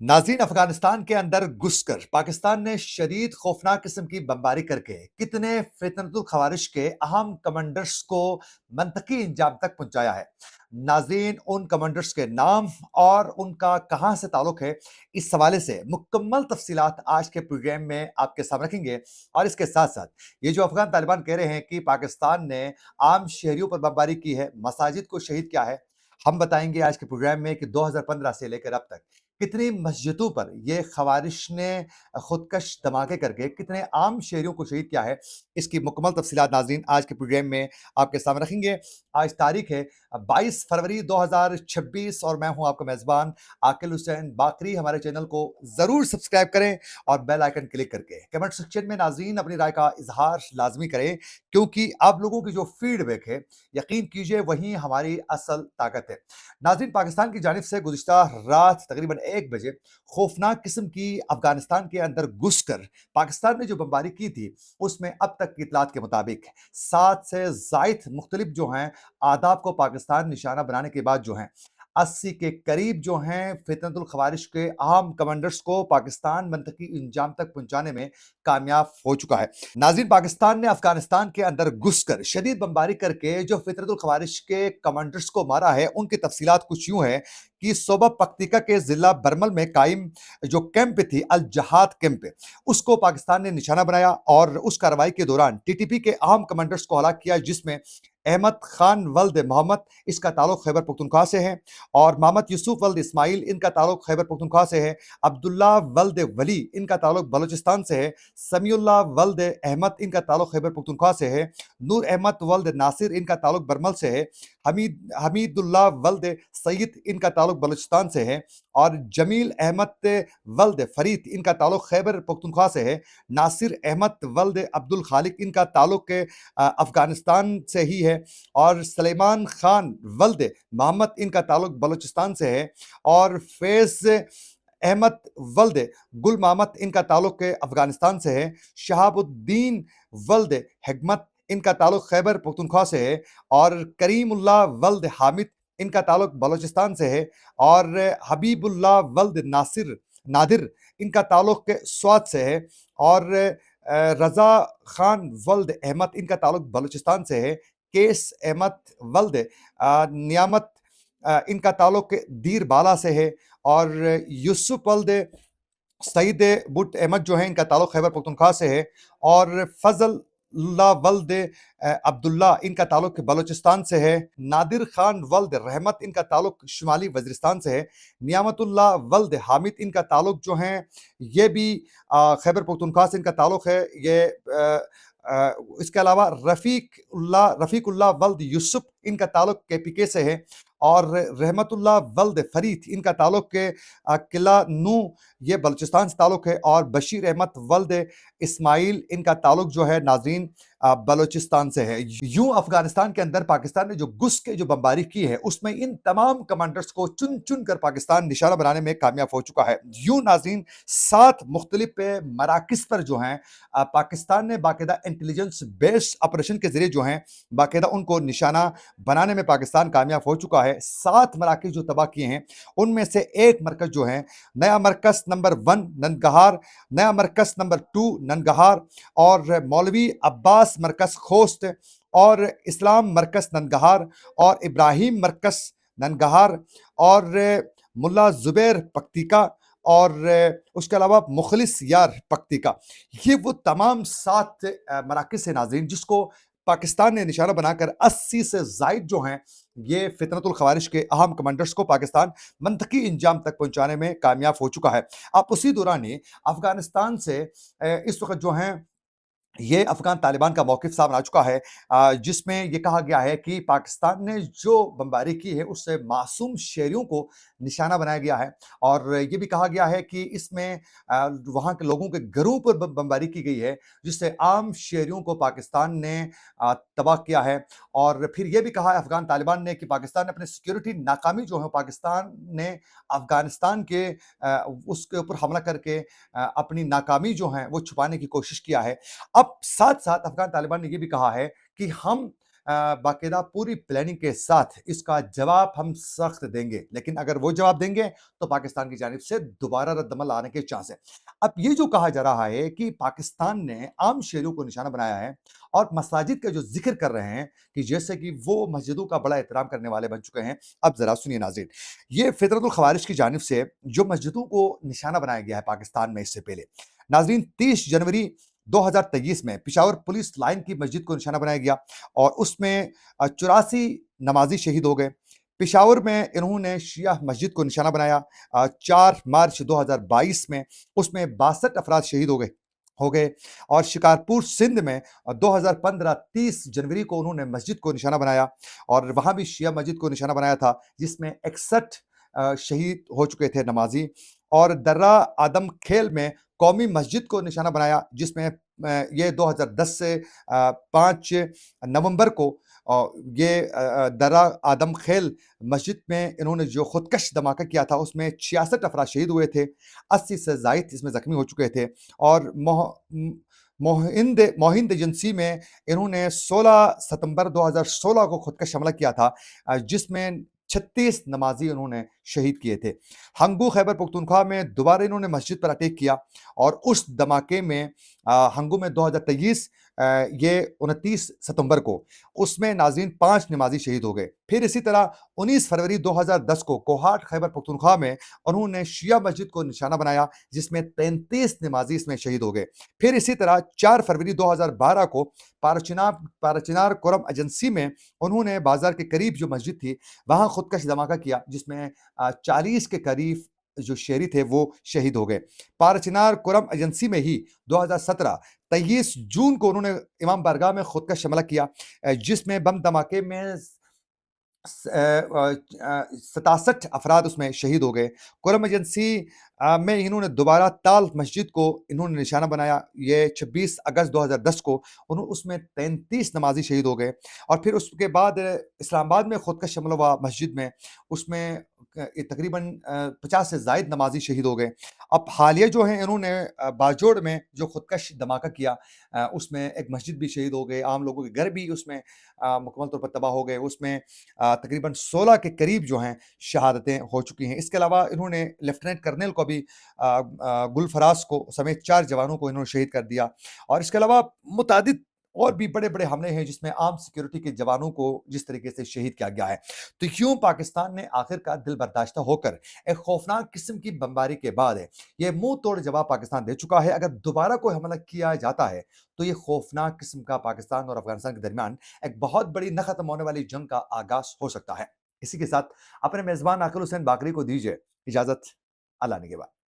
नाज़रीन, अफगानिस्तान के अंदर घुसकर पाकिस्तान ने शदीद खौफनाक किस्म की बमबारी करके कितने फितनतुल खवारिश के अहम कमांडर्स को मंतकी इंजाम तक पहुंचाया है। नाज़रीन, उन कमांडर्स के नाम और उनका कहां से ताल्लुक है, इस हवाले से मुकम्मल तफसीलात आज के प्रोग्राम में आपके सामने रखेंगे। और इसके साथ साथ ये जो अफगान तालिबान कह रहे हैं कि पाकिस्तान ने आम शहरियों पर बमबारी की है, मसाजिद को शहीद किया है, हम बताएंगे आज के प्रोग्राम में कि 2015 से लेकर अब तक कितनी मस्जिदों पर ये खवारिश ने खुदकश धमाके करके कितने आम शहरियों को शहीद किया है, इसकी मुकम्मल तफसीलात नाज़रीन आज के प्रोग्राम में आपके सामने रखेंगे। आज तारीख है 22 फरवरी 2026 और मैं हूं आपका मेज़बान आकिल हुसैन बाकरी। हमारे चैनल को ज़रूर सब्सक्राइब करें और बेल आइकन क्लिक करके कमेंट सेक्शन में नाज़रीन अपनी राय का इजहार लाजमी करें, क्योंकि आप लोगों की जो फीडबैक है, यकीन कीजिए, वही हमारी असल ताकत है। नाज़रीन, पाकिस्तान की जानिब से गुज़िश्ता रात तकरीबन 1 बजे खौफनाक किस्म की अफगानिस्तान के अंदर घुसकर पाकिस्तान ने जो बमबारी की थी, उसमें अब तक की इतलात के मुताबिक 7 से ज़ायद मुख्तलिफ जो हैं आदाब को पाकिस्तान निशाना बनाने के बाद जो हैं 80 के करीब जो हैं फितनतुल खवारिश के अहम कमांडर्स को पाकिस्तान मंतकी इंजाम तक पहुंचाने में कामयाब हो चुका है। नाज़रीन, पाकिस्तान ने अफगानिस्तान के अंदर घुसकर शदीद बमबारी करके जो फितरतुल खवारिश के कमांडर्स को मारा है, उनकी तफसीलात कुछ यूं है कि सोबा पख्तिका के जिला बरमल में कायम जो कैंप थी अल जहाद कैंप, उसको पाकिस्तान ने निशाना बनाया और उस कार्रवाई के दौरान टीटीपी के अहम कमांडर्स को हलाक किया, जिसमें अहमद खान वल्द मोहम्मद, इसका ताल्लुक खैबर पख्तूनख्वा से है, और मोहम्मद यूसुफ वल्द इस्माइल, इनका ताल्लुक खैबर पख्तूनख्वा से है, अब्दुल्ला वल्द वली, इनका ताल्लुक बलूचिस्तान से है, समीउल्लाह वल्द अहमद, इनका ताल्लुक खैबर पख्तूनख्वा से है, नूर अहमद वल्द नासिर, इनका ताल्लुक बरमल से है, हमीदुल्लाह वल्द सईद, इनका ताल्लुक बलूचिस्तान से है, और जमील अहमद वल्द फरीद, इनका ताल्लुक खैबर पख्तूनख्वा से है, नासिर अहमद वल्द अब्दुल खालिक, इनका ताल्लुक अफगानिस्तान से ही है, और सलेमान खान वल्द मोहम्मद, इनका ताल्लुक बलूचिस्तान से है, और फैज अहमद वल्द गुल मोहम्मद, इनका ताल्लुक अफगानिस्तान से है, शहाबुद्दीन वल्द हिकमत, इनका ताल्लुक खैबर पख्तूनख्वा से है, और करीमुल्लाह वल्द हामिद, इनका ताल्लुक बलूचिस्तान से है, और हबीबुल्लाह वल्द नादिर, इनका ताल्लुक स्वात से है, और रजा खान वल्द अहमद, इनका ताल्लुक बलूचिस्तान से है, केस अहमद वल्द नियामत, इनका ताल्लुक दीर बाला से है, और यूसुफ वल्द सईद बुट अहमद जो है, इनका ताल्लुक खैबर पख्तूनख्वा से है, और फजल वल्द अब्दुल्ला, इनका ताल्लुक बलूचिस्तान से है, नादिर खान वल्द रहमत, इनका ताल्लुक शुमाली वज़ीरिस्तान से है, नियामतुल्लाह वल्द हामिद, इनका ताल्लुक जो है ये भी खैबर पख्तूनख्वा से इनका ताल्लुक है। ये इसके अलावा रफ़ीकुल्लाह वल्द यूसुफ, इनका ताल्लुक केपीके से है, और रहमतुल्लाह वल्द फरीद, इनका ताल्लुक किला नू, ये बलूचिस्तान से ताल्लुक है, और बशीर अहमद वल्द इस्माइल, इनका ताल्लुक जो है नाज़रीन बलूचिस्तान से है। यूं अफगानिस्तान के अंदर पाकिस्तान ने जो घुस के जो बमबारी की है, उसमें इन तमाम कमांडर्स को चुन चुन कर पाकिस्तान निशाना बनाने में कामयाब हो चुका है। यूं नाज़रीन 7 मुख्तलिफ मराकिज़ पर जो हैं पाकिस्तान ने बाकायदा इंटेलिजेंस बेस्ड ऑपरेशन के जरिए जो हैं बाकायदा उनको निशाना बनाने में पाकिस्तान कामयाब हो चुका है। 7 मराकिज़ जो तबाह किए हैं, उनमें से एक मरकज़ जो है, नया मरकज़ नंबर 1 नंदगाहार, नया मरकज़ नंबर 2 नंदगाहार, और मौलवी अब्बास मरकज़ खोस्त, और इस्लाम मरकज़ नंदगाहार, और इब्राहिम मरकज़ नंदगाहार, और मुल्ला ज़ुबैर पख्तिका, और उसके अलावा मुखलिस यार पख्तिका। ये वो तमाम 7 मराकिज़ से नाज़रीन जिसको पाकिस्तान ने निशाना बनाकर 80 से ज़ायद जो हैं ये फितनतुल खवारिश के अहम कमांडर्स को पाकिस्तान मंतकी इंजाम तक पहुंचाने में कामयाब हो चुका है। आप उसी दौरान ही अफगानिस्तान से इस वक्त जो हैं ये अफ़गान तालिबान का मौक़िफ़ सामने आ चुका है, जिसमें ये कहा गया है कि पाकिस्तान ने जो बमबारी की है उससे मासूम शहरियों को निशाना बनाया गया है, और ये भी कहा गया है कि इसमें वहाँ के लोगों के घरों पर बमबारी की गई है, जिससे आम शहरियों को पाकिस्तान ने तबाह किया है। और फिर ये भी कहा है अफ़गान तालिबान ने कि पाकिस्तान ने अपनी सिक्योरिटी नाकामी जो है, पाकिस्तान ने अफ़गानिस्तान के उसके ऊपर हमला करके अपनी नाकामी जो है वो छुपाने की कोशिश किया है। अब साथ-साथ अफ़गान तालिबान ने ये भी कहा है कि हम बाकायदा पूरी प्लानिंग के साथ इसका जवाब हम सख्त देंगे, लेकिन अगर वो जवाब देंगे तो पाकिस्तान की जानिब से दोबारा रद्दमल आने के चांस है। अब ये जो कहा जा रहा है कि पाकिस्तान ने आम शहरियों को निशाना बनाया है और मसाजिद का जो जिक्र कर रहे हैं कि जैसे कि वो मस्जिदों का बड़ा एहतराम करने वाले बन चुके हैं। अब जरा सुनिए नाज़रीन, ये फितरतुल खवारिज की जानिब से जो मस्जिदों को निशाना बनाया गया है पाकिस्तान में इससे पहले, नाज़रीन 30 जनवरी 2023 में पेशावर पुलिस लाइन की मस्जिद को निशाना बनाया गया और उसमें 84 नमाजी शहीद हो गए। पेशावर में इन्होंने शिया मस्जिद को निशाना बनाया 4 मार्च 2022 में, उसमें 62 अफराद शहीद हो गए और शिकारपुर सिंध में 2015 30 जनवरी को उन्होंने मस्जिद को निशाना बनाया और वहां भी शिया मस्जिद को निशाना बनाया था, जिसमें 61 शहीद हो चुके थे नमाजी। और दर्रा आदम खेल में कौमी मस्जिद को निशाना बनाया, जिसमें ये 2010 से 5 नवंबर को दर्रा आदम खेल मस्जिद में इन्होंने जो खुदकश धमाका किया था उसमें 66 अफराद शहीद हुए थे, 80 से जायद इसमें जख्मी हो चुके थे। और मोहिंद एजेंसी में इन्होंने 16 सितंबर 2016 को खुदकश हमला किया था, जिसमें 36 नमाजी उन्होंने शहीद किए थे। हंगू खैबर पख्तूनख्वा में दोबारा इन्होंने मस्जिद पर अटैक किया और उस धमाके में हंगू में 2023 ये 29 सितंबर को उसमें नाज़रीन 5 नमाजी शहीद हो गए। फिर इसी तरह 19 फरवरी 2010 को कोहाट खैबर पख्तूनख्वा में उन्होंने शिया मस्जिद को निशाना बनाया, जिसमें 33 नमाजी इसमें शहीद हो गए। फिर इसी तरह 4 फरवरी 2012 को पारचिनार कोरम एजेंसी में उन्होंने बाजार के करीब जो मस्जिद थी वहां खुदकश धमाका किया, जिसमें 40 के करीब जो शहरी थे वो शहीद हो गए। पारचिनार कोरम एजेंसी में ही 2017 23 जून को उन्होंने इमाम बारगाह में खुदकश हमला किया, जिसमें बम धमाके में 67 अफराद उसमें शहीद हो गए। कोरम एजेंसी में इन्होंने दोबारा ताल मस्जिद को इन्होंने निशाना बनाया, ये 26 अगस्त 2010 को उसमें 33 नमाजी शहीद हो गए। और फिर उसके बाद इस्लामाबाद में खुदकश हमला हुआ मस्जिद में, उसमें तकरीबन 50 से ज़ायद नमाजी शहीद हो गए। अब हालिया जो है इन्होंने बाजोड़ में जो खुदकश धमाका किया, उसमें एक मस्जिद भी शहीद हो गए, आम लोगों के घर भी उसमें मुकम्मल तौर पर तबाह हो गए। उसमें तकरीबन 16 के करीब जो हैं शहादतें हो चुकी हैं। इसके अलावा इन्होंने लेफ्टिनेंट कर्नल को भी गुलफराज को समेत 4 जवानों को इन्होंने शहीद कर दिया। और इसके अलावा मुतादिद और भी बड़े-बड़े हमले हैं जिसमें आर्म सिक्योरिटी के जवानों को जिस तरीके से शहीद किया गया है। तो यूँ पाकिस्तान ने आखिरकार दिल बर्दाश्त होकर एक खौफनाक किस्म की बमबारी के बाद ये मुँह तोड़ जवाब पाकिस्तान दे चुका है। अगर दोबारा कोई हमला किया जाता है तो ये खौफनाक किस्म का पाकिस्तान और अफगानिस्तान के दरमियान एक बहुत बड़ी न खत्म होने वाली जंग का आगाज़ हो सकता है। इसी के साथ अपने मेज़बान आकिल हुसैन बाकरी को दीजिए इजाज़त। अल्लाह ने के बाद।